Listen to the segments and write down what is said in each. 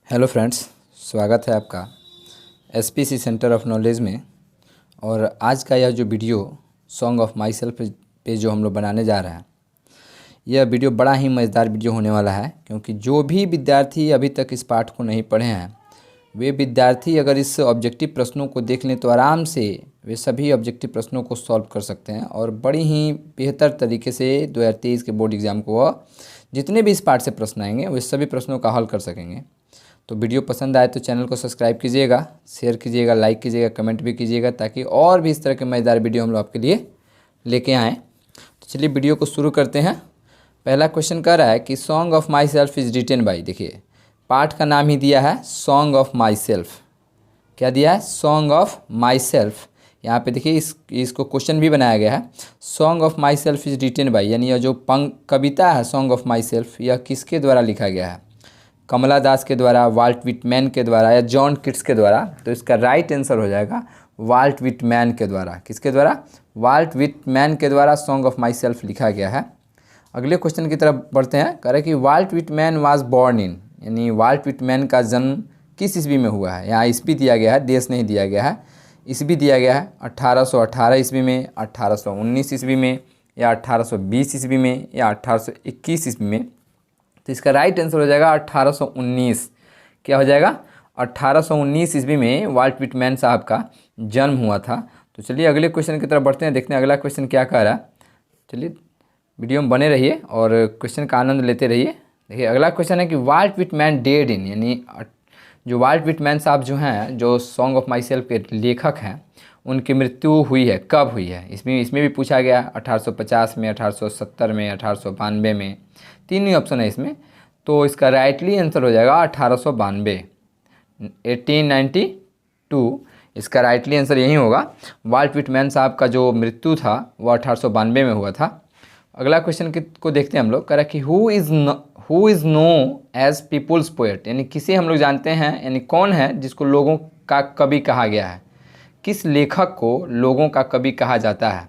Hello friends, स्वागत है आपका एसपीसी सेंटर ऑफ नॉलेज में। और आज का यह जो video song of my self पे जो हम लोग बनाने जा रहे हैं, यह वीडियो बड़ा ही मज़ेदार वीडियो होने वाला है। क्योंकि जो भी विद्यार्थी अभी तक इस पाठ को नहीं पढ़े हैं, वे विद्यार्थी अगर इस ऑब्जेक्टिव प्रश्नों को देख लें तो आराम से वे सभी ऑब्जेक्टिव प्रश्नों को सॉल्व कर सकते हैं और बड़ी ही बेहतर तरीके से 2023 के बोर्ड एग्ज़ाम को वह जितने भी इस पाठ से प्रश्न आएंगे वे सभी प्रश्नों का हल कर सकेंगे। तो वीडियो पसंद आए तो चैनल को सब्सक्राइब कीजिएगा, शेयर कीजिएगा, लाइक कीजिएगा, कमेंट भी कीजिएगा, ताकि और भी इस तरह के मज़ेदार वीडियो हम लोग आपके लिए लेके आएँ। तो चलिए वीडियो को शुरू करते हैं। पहला क्वेश्चन कह रहा है कि song of my self is written by. देखिए, पाठ का नाम ही दिया है सॉन्ग ऑफ माई सेल्फ। क्या दिया है? Song of my self. यहाँ पे देखिए इसको क्वेश्चन भी बनाया गया है। Song of my self is written by, यानी यह जो कविता है सॉन्ग ऑफ माई सेल्फ, यह किसके द्वारा लिखा गया है? कमला दास के द्वारा, वाल्ट विटमैन के द्वारा या जॉन किट्स के द्वारा? तो इसका राइट आंसर हो जाएगा वाल्ट विटमैन के द्वारा। किसके द्वारा? वाल्ट विटमैन के द्वारा सॉन्ग ऑफ माई सेल्फ लिखा गया है। अगले क्वेश्चन की तरफ बढ़ते हैं। कह रहे कि Walt Whitman was born in, यानी वाल्ट विटमैन का जन्म किस ईस्वी में हुआ है? यहाँ ईस्वी दिया गया है, देश नहीं दिया गया है। ईस्वी दिया गया है 1818 ईस्वी में, 1819 ईस्वी में, या 1820 ईस्वी में, या 1821 ईस्वी में। तो इसका राइट आंसर हो जाएगा 1819। क्या हो जाएगा? 1819 ईस्वी में वाल्ट विटमैन साहब का जन्म हुआ था। तो चलिए अगले क्वेश्चन की तरफ बढ़ते हैं, देखते हैं अगला क्वेश्चन क्या कह रहा है। चलिए वीडियो में बने रहिए और क्वेश्चन का आनंद लेते रहिए। देखिए अगला क्वेश्चन है कि वाल्ट विटमैन डेड इन, यानी जो वाल्ट विटमैन साहब जो हैं, जो सॉन्ग ऑफ माई सेल्फ के लेखक हैं, उनकी मृत्यु हुई है, कब हुई है? इसमें भी पूछा गया 1850 में, 1870 में, 1892 में। तीन ही ऑप्शन है इसमें। तो इसका राइटली आंसर हो जाएगा 1892, 1892। इसका राइटली आंसर यही होगा। वाल्ट विटमैन साहब का जो मृत्यु था वो 1892 में हुआ था। अगला क्वेश्चन को देखते हैं हम लोग। कह रहा है कि who is known as people's poet, यानी किसे हम लोग जानते हैं, यानी कौन है जिसको लोगों का कवि कहा गया है? किस लेखक को लोगों का कवि कहा जाता है?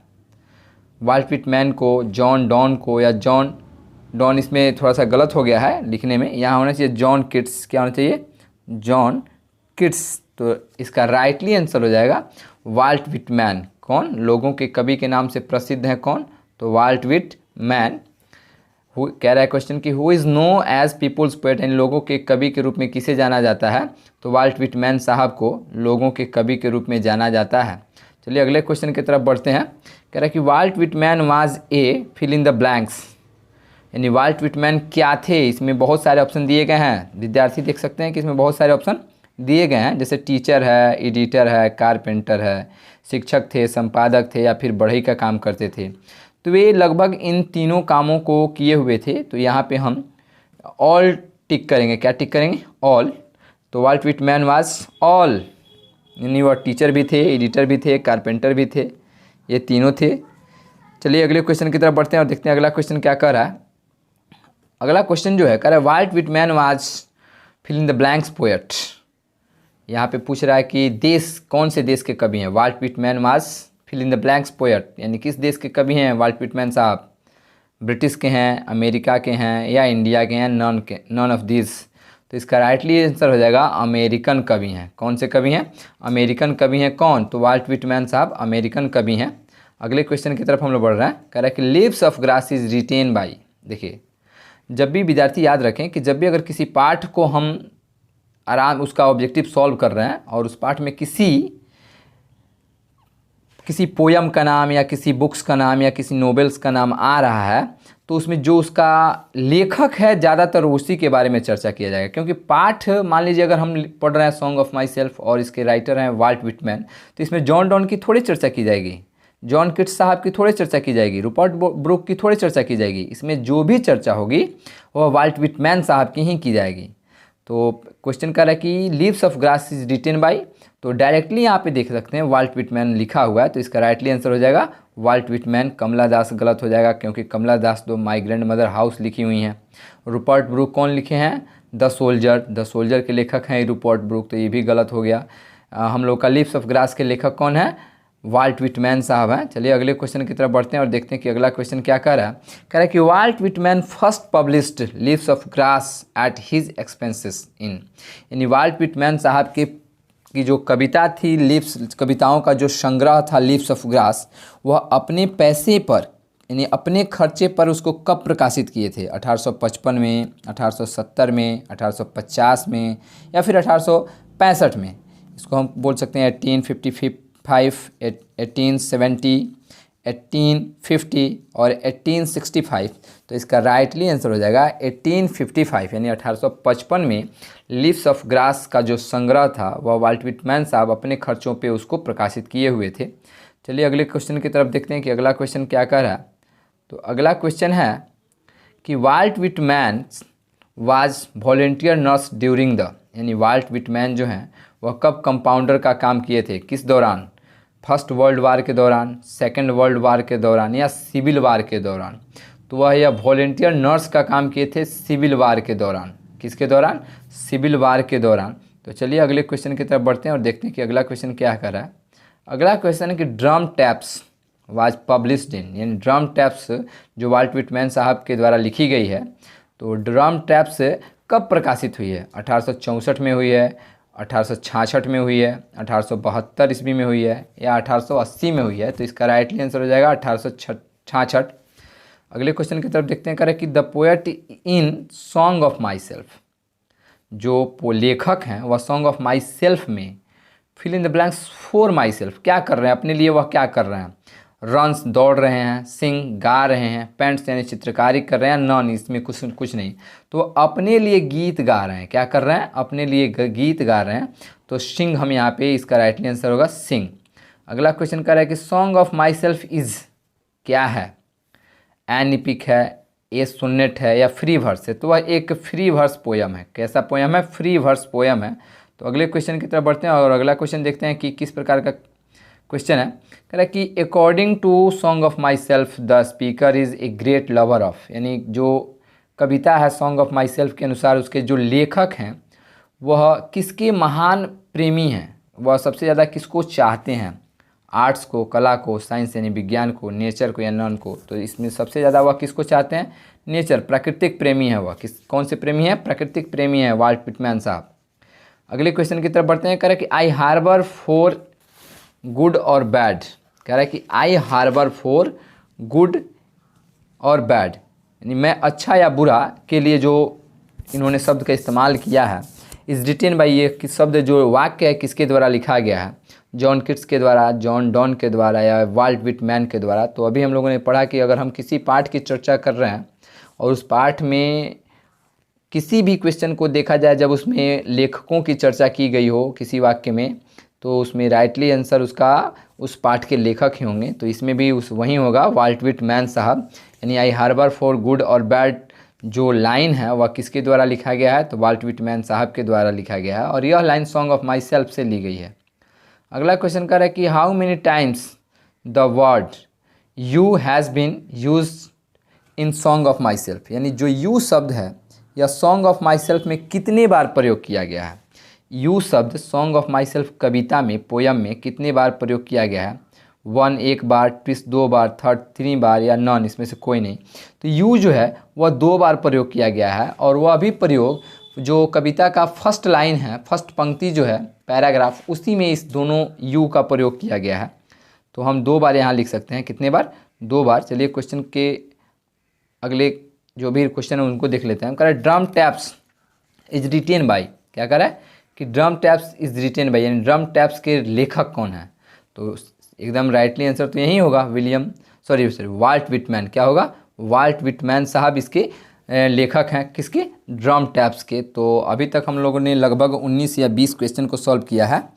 वाल्ट विटमैन को, जॉन डॉन को, या जॉन डॉन इसमें थोड़ा सा गलत हो गया है लिखने में, यहाँ होना चाहिए जॉन किट्स। क्या होना चाहिए? John Keats. तो इसका राइटली आंसर हो जाएगा वाल्ट विटमैन। कौन? लोगों के कवि के नाम से प्रसिद्ध है कौन? तो वाल्ट विटमैन। कह रहा है क्वेश्चन कि who is known as people's poet, यानी लोगों के कवि के रूप में किसे जाना जाता है? तो वाल्ट विटमैन साहब को लोगों के कवि के रूप में जाना जाता है। चलिए अगले क्वेश्चन की तरफ बढ़ते हैं। कह रहा है कि Walt Whitman was a fill in the blanks, यानी वाल्ट विटमैन क्या थे? इसमें बहुत सारे ऑप्शन दिए गए हैं। विद्यार्थी देख सकते हैं कि इसमें बहुत सारे ऑप्शन दिए गए हैं, जैसे टीचर है, एडिटर है, कारपेंटर है, शिक्षक थे, संपादक थे, या फिर बढ़ई का काम करते थे। तो वे लगभग इन तीनों कामों को किए हुए थे। तो यहाँ पे हम ऑल टिक करेंगे। क्या टिक करेंगे? ऑल। तो वाल्ट विटमैन वाज ऑल, यानी वह टीचर भी थे, एडिटर भी थे, कारपेंटर भी थे, ये तीनों थे। चलिए अगले क्वेश्चन की तरफ बढ़ते हैं और देखते हैं अगला क्वेश्चन क्या कर रहा है। अगला क्वेश्चन जो है कह रहा है Walt Whitman was fill in the blanks poet. यहाँ पे पूछ रहा है कि देश, कौन से देश के कवि हैं? Walt Whitman was fill in the blanks poet, यानी किस देश के कवि हैं वाल्ट विटमैन साहब? ब्रिटिश के हैं, अमेरिका के हैं, या इंडिया के हैं? None of this. तो इसका राइटली आंसर हो जाएगा अमेरिकन कवि हैं। कौन से कवि हैं? अमेरिकन कवि हैं। कौन? तो वाल्ट विटमैन साहब अमेरिकन कवि हैं। अगले क्वेश्चन की तरफ हम लोग बढ़ रहे हैं। कह रहा है कि leaves of grass is written by. देखिए, जब भी विद्यार्थी याद रखें कि जब भी अगर किसी पाठ को हम उसका ऑब्जेक्टिव सॉल्व कर रहे हैं और उस पाठ में किसी पोयम का नाम, या किसी बुक्स का नाम, या किसी नोवेल्स का नाम आ रहा है, तो उसमें जो उसका लेखक है ज़्यादातर उसी के बारे में चर्चा किया जाएगा। क्योंकि पाठ, मान लीजिए अगर हम पढ़ रहे हैं सॉन्ग ऑफ माई सेल्फ और इसके राइटर हैं वाल्ट विटमैन, तो इसमें जॉन डॉन की थोड़ी चर्चा की जाएगी, जॉन किट्स साहब की थोड़ी चर्चा की जाएगी, रूपर्ट ब्रूक की थोड़ी चर्चा की जाएगी। इसमें जो भी चर्चा होगी वह वाल्ट विटमैन साहब की ही की जाएगी। तो क्वेश्चन कर रहा है कि leaves of grass is written by, तो डायरेक्टली यहाँ पे देख सकते हैं वाल्ट विटमैन लिखा हुआ है। तो इसका राइटली आंसर हो जाएगा वाल्ट विटमैन। कमला दास गलत हो जाएगा, क्योंकि कमला दास तो माई ग्रैंड मदर हाउस लिखी हुई हैं। रूपर्ट ब्रूक कौन लिखे हैं? The soldier. द सोल्जर के लेखक हैं रूपर्ट ब्रूक, तो ये भी गलत हो गया। हम लोग का लीव्स ऑफ ग्रास के लेखक कौन है? वाल्ट विटमैन साहब हैं। चलिए अगले क्वेश्चन की तरफ बढ़ते हैं और देखते हैं कि अगला क्वेश्चन क्या कह रहा है। कह रहा है कि Walt Whitman first published Leaves of Grass at his expenses in, यानी वाल्ट विटमैन साहब की जो कविता थी लीव्स, कविताओं का जो संग्रह था लीव्स ऑफ ग्रास, वह अपने पैसे पर यानी अपने खर्चे पर उसको कब प्रकाशित किए थे? 1855 में, 1870 में, 1850 में या फिर 1865 में। इसको हम बोल सकते हैं 1855, 1870, 1850 और 1865। तो इसका राइटली आंसर हो जाएगा 1855, यानी 1855 में लीव्स ऑफ ग्रास का जो संग्रह था वह वाल्ट विटमैन साहब अपने खर्चों पे उसको प्रकाशित किए हुए थे। चलिए अगले क्वेश्चन की तरफ देखते हैं कि अगला क्वेश्चन क्या कह रहा है। तो अगला क्वेश्चन है कि Walt Whitman was volunteer nurse during the, यानी वाल्ट विटमैन जो हैं वह कब कंपाउंडर का काम किए थे, किस दौरान? फर्स्ट वर्ल्ड वार के दौरान, सेकेंड वर्ल्ड वार के दौरान या सिविल वार के दौरान? तो वह यह वॉलेंटियर नर्स का काम किए थे सिविल वार के दौरान। किसके दौरान? सिविल वार के दौरान। तो चलिए अगले क्वेश्चन की तरफ बढ़ते हैं और देखते हैं कि अगला क्वेश्चन क्या कर रहा है। अगला क्वेश्चन है कि drum taps was published in, यानी ड्रम टैप्स जो वाल्ट विटमैन साहब के द्वारा लिखी गई है, तो ड्रम टैप्स कब प्रकाशित हुई है? 1864 में हुई है, 1866 में हुई है, 1872 ईस्वी में हुई है या 1880 में हुई है? तो इसका राइटली आंसर हो जाएगा 1866। अगले क्वेश्चन की तरफ देखते हैं। कह रहे कि the poet in song of myself, जो लेखक हैं वह सॉन्ग ऑफ माई सेल्फ में fill in the blanks for myself क्या कर रहे हैं? अपने लिए वह क्या कर रहे हैं? रन्स दौड़ रहे हैं, सिंग गा रहे हैं, पेंट्स यानी चित्रकारी कर रहे हैं, नॉन इसमें कुछ नहीं। तो अपने लिए गीत गा रहे हैं। क्या कर रहे हैं? अपने लिए गीत गा रहे हैं। तो सिंग हम यहाँ पे, इसका राइटली आंसर होगा सिंग। अगला क्वेश्चन कर रहा है कि song of my self is क्या है? एन इपिक है, ए सोनेट है या फ्री वर्स है? तो वह एक फ्री वर्स पोयम है। कैसा पोयम है? फ्री वर्स पोयम है। तो अगले क्वेश्चन की तरफ बढ़ते हैं और अगला क्वेश्चन देखते हैं कि किस प्रकार का क्वेश्चन है। कह रहा है कि according to song of myself the speaker is a great lover of, यानी जो कविता है सॉन्ग ऑफ माई सेल्फ के अनुसार उसके जो लेखक हैं वह किसके महान प्रेमी हैं? वह सबसे ज़्यादा किसको चाहते हैं? आर्ट्स को, कला को, साइंस यानी विज्ञान को, नेचर को या नॉन को? तो इसमें सबसे ज़्यादा वह किसको चाहते हैं? नेचर, प्राकृतिक प्रेमी है वह। कौन से प्रेमी है? प्राकृतिक प्रेमी है वाल्ट विटमैन साहब। अगले क्वेश्चन की तरफ बढ़ते हैं। कह रहा है कि आई हार्बर फॉर गुड और बैड, कह रहा है कि आई हार्बर फॉर गुड और बैड, यानी मैं अच्छा या बुरा के लिए जो इन्होंने शब्द का इस्तेमाल किया है, इस रिटेन बाई, ये शब्द जो वाक्य है किसके द्वारा लिखा गया है? जॉन किट्स के द्वारा, जॉन डॉन के द्वारा या वाल्ट विटमैन के द्वारा। तो अभी हम लोगों ने पढ़ा कि अगर हम किसी पाठ की चर्चा कर रहे हैं और उस पाठ में किसी भी क्वेश्चन को देखा जाए जब उसमें लेखकों की चर्चा की गई हो किसी वाक्य में, तो उसमें राइटली आंसर उसका उस पाठ के लेखक ही होंगे। तो इसमें भी वही होगा वाल्ट विटमैन साहब, यानी आई हार्बर फॉर गुड और बैड जो लाइन है वह किसके द्वारा लिखा गया है? तो वाल्ट विटमैन साहब के द्वारा लिखा गया है और यह line song of my self से ली गई है। अगला क्वेश्चन कर रहा है कि how many times the word you has been use in song of myself, यानी जो यू शब्द है यह सॉन्ग ऑफ माई सेल्फ में कितने बार प्रयोग किया गया है? यू शब्द सॉन्ग ऑफ माई सेल्फ कविता में, पोयम में कितने बार प्रयोग किया गया है? 1 एक बार, ट्विस्ट 2 बार, थर्ड 3 बार या नॉन इसमें से कोई नहीं। तो यू जो है वह 2 बार प्रयोग किया गया है और वह भी प्रयोग जो कविता का फर्स्ट लाइन है, फर्स्ट पंक्ति जो है पैराग्राफ, उसी में इस दोनों यू का प्रयोग किया गया है। तो हम 2 बार यहाँ लिख सकते हैं। कितने बार? 2 बार। चलिए क्वेश्चन के अगले जो भी क्वेश्चन है उनको देख लेते हैं। कह रहा है drum taps is written by, क्या कह रहा है कि drum taps is written by, यानी ड्रम टैप्स के लेखक कौन है? तो एकदम राइटली आंसर तो यही होगा वाल्ट विटमैन। क्या होगा? वाल्ट विटमैन साहब इसके लेखक हैं। किसके? ड्रम टैप्स के। तो अभी तक हम लोगों ने लगभग 19 या 20 क्वेश्चन को सॉल्व किया है।